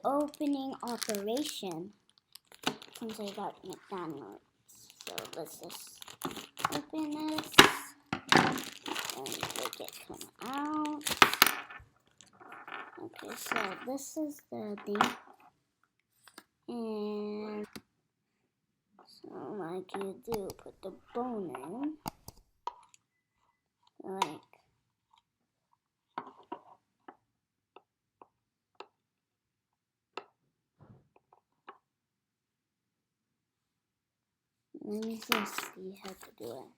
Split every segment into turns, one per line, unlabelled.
opening operation since I got McDonald's. So let's just open this and make it come out. Okay, so this is the thing. And so like you do, put the bone in. Like let me just see how to do it.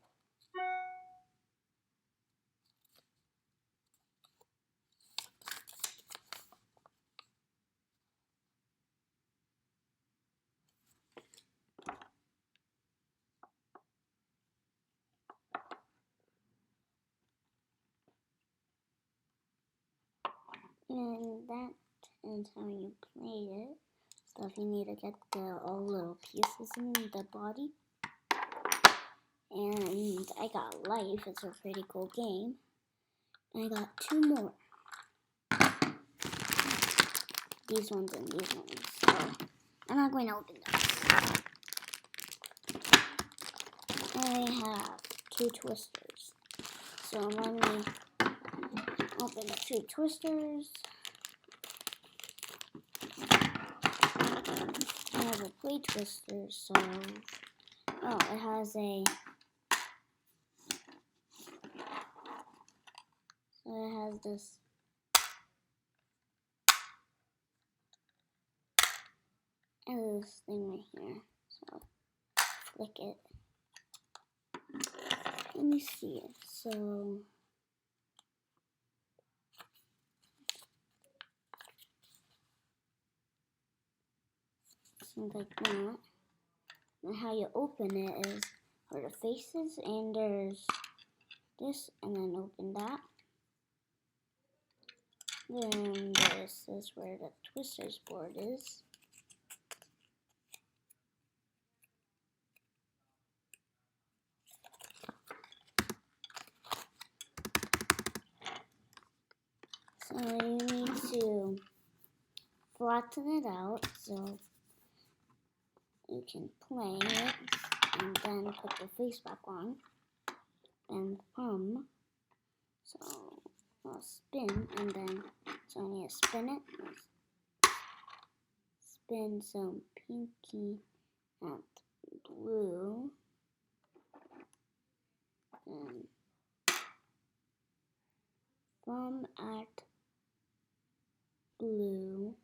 And that is how you play it. So if you need to get all little pieces in the body. And I got Life. It's a pretty cool game. And I got 2 more. These ones and these ones. So I'm not going to open those. I have 2 twisters. So let me open the 2 twisters. I have a play twister, so it has a this thing right here. So flick it. Let me see it. So something like that. And how you open it is for the faces, and there's this, and then open that. Then this is where the twister's board is. So you need to flatten it out so you can play it, and then put the face back on, and thumb. So I'll spin, and then so I need to spin it. Spin some pinky and blue, and thumb at blue.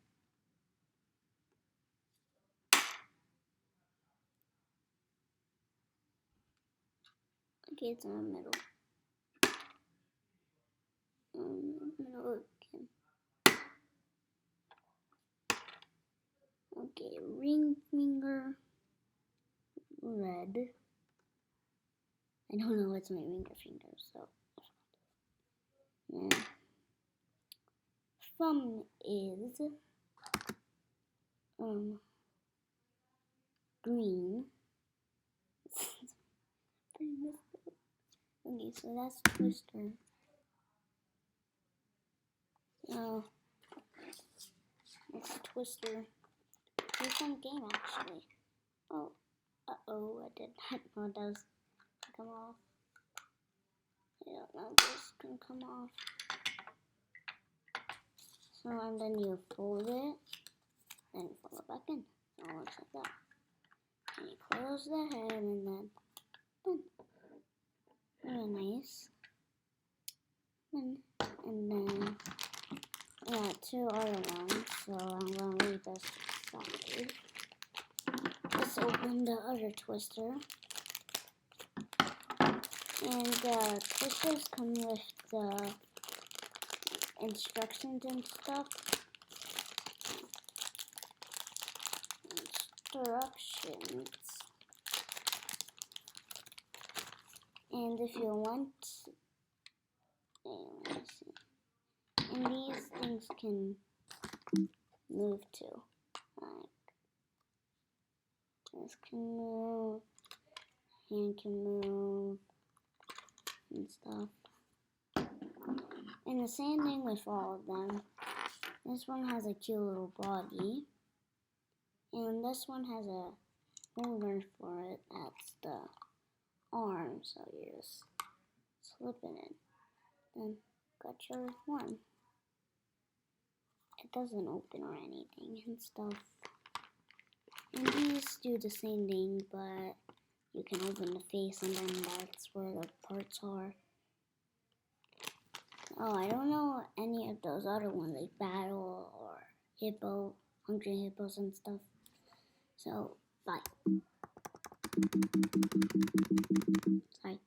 Okay, it's in the middle. Middle again. Okay, ring finger, red. I don't know what's my ring finger, so. Yeah. Thumb is green. Okay, so that's twister. Oh, it's a twister. There's some game actually. Oh, I did not know that was gonna come off. I don't know if this can come off. So, and then you fold it, then fold it back in. So it looks like that. And you close the head, and then done. Really nice. And then I got 2 other ones, so I'm going to leave this aside. Let's open the other twister. And the twisters come with the instructions and stuff. Instructions. And if you want, let me see. And these things can move too. Like this can move, hand can move, and stuff. And the same thing with all of them. This one has a cute little body. And this one has a holder for it. That's the arm. So you just slip it in. Then got your one. It doesn't open or anything and stuff. And these do the same thing, but you can open the face and then that's where the parts are. Oh, I don't know any of those other ones like Battle or Hippo, Hungry Hippos and stuff. So, bye. Sorry.